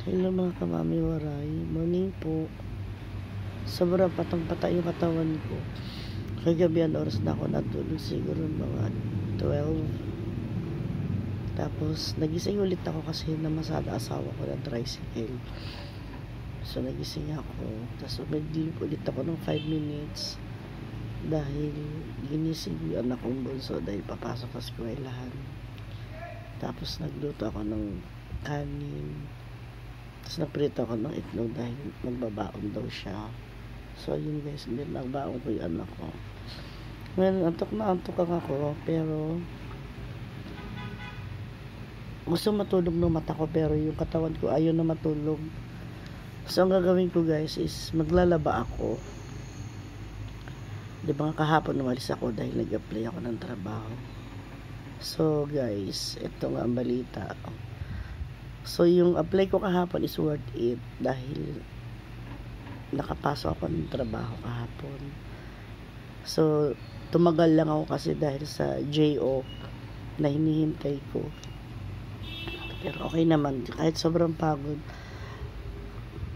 Hello mga kamami waray, morning po. Sobrang patang-pata yung katawan ko. Kagabi oras na ako natulog, siguro mga 12. Tapos nagising ulit ako kasi namasada asawa ko ng tricycle. So nagising ako, tapos umidlip ulit ako ng 5 minutes dahil ginising yung anak kong bunso dahil papasok sa eskwelahan. Tapos nagluto ako ng kanin. Tapos nagprito ako ng itlog dahil magbabaon daw siya. So yun guys, hindi nagbaon ko yung anak ko. Ngayon, antok ako, pero gusto matulog ng mata ko, pero yung katawan ko ayaw na matulog. So ang gagawin ko guys is maglalaba ako. Di ba nga kahapon umalis ako dahil nag-apply ako ng trabaho. So guys, ito nga ang balita. So yung apply ko kahapon is worth it dahil nakapasok ako ng trabaho kahapon. So tumagal lang ako kasi dahil sa JO na hinihintay ko. Pero okay naman, kahit sobrang pagod.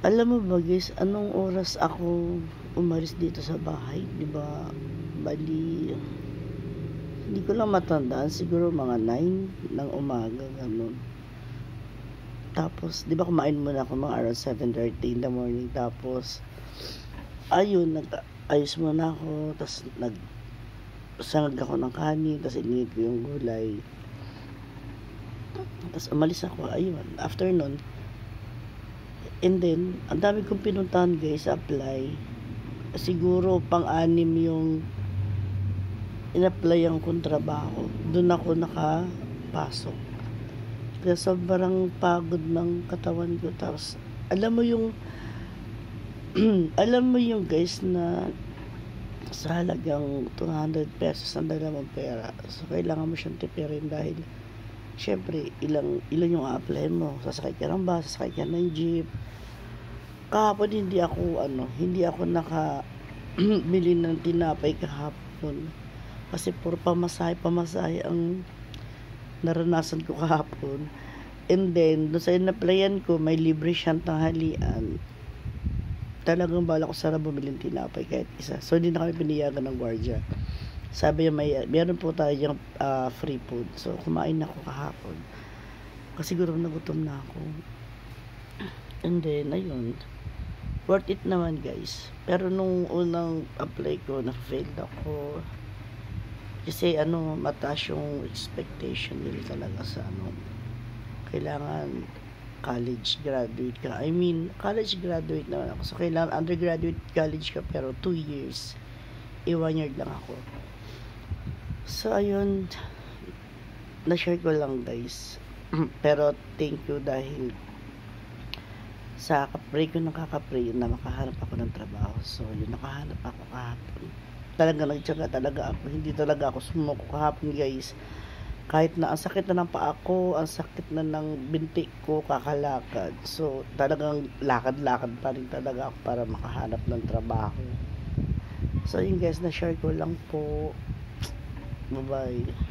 Alam mo ba guys, anong oras ako umalis dito sa bahay? Di ba? Bali, hindi ko lang matandaan, siguro mga 9 ng umaga, ganun. Tapos, di ba kumain muna ako mga around 7:30 in the morning. Tapos, ayun, nag-ayos muna ako. Tapos, nagsangag ako ng kanin. Tapos, init ko yung gulay. Tapos, umalis ako. Ayun, after nun. And then, ang dami kong pinuntahan guys, apply. Siguro, pang-anim yung in-apply ang kong trabaho. Doon ako nakapasok. Kaya sobrang pagod ng katawan ko. Tapos, alam mo yung alam mo yung guys na sa halagang 200 pesos ang dalawang pera. So, kailangan mo siyang tipirin dahil syempre, ilan yung a-apply mo. Sasakay ka ng bus, sasakay ka ng jeep. Kahapon hindi ako bili ng tinapay kahapon. Kasi puro pamasahe ang naranasan ko kahapon. And then, doon sa in-applyan ko, may libre siyang tanghalian. Talagang bala ko sana bumili ng tinapay kahit isa. So, hindi na kami piniyagan ng gwardiya. Sabi niya, meron po tayo yung free food. So, kumain ako kahapon. Kasi siguro nagutom na ako. And then, ayun. Worth it naman, guys. Pero nung unang apply ko, na-failed ako. Kasi mataas yung expectation nila talaga sa kailangan college graduate ka. I mean, college graduate naman ako. So, kailangan undergraduate college ka pero 2 years. 1 year lang ako. So, ayun. Na-share ko lang guys. Pero, thank you dahil sa kapray ko nakakapray na makahanap ako ng trabaho. So, yun, nakahanap ako kahapon. Talaga nagtyaga talaga ako. Hindi talaga ako sumuko kahapon guys. Kahit na ang sakit na ng paa ko, ang sakit na ng binti ko, kakalakad. So, talagang lakad-lakad pa rin talaga ako para makahanap ng trabaho. So, yun guys, na-share ko lang po. Bye-bye.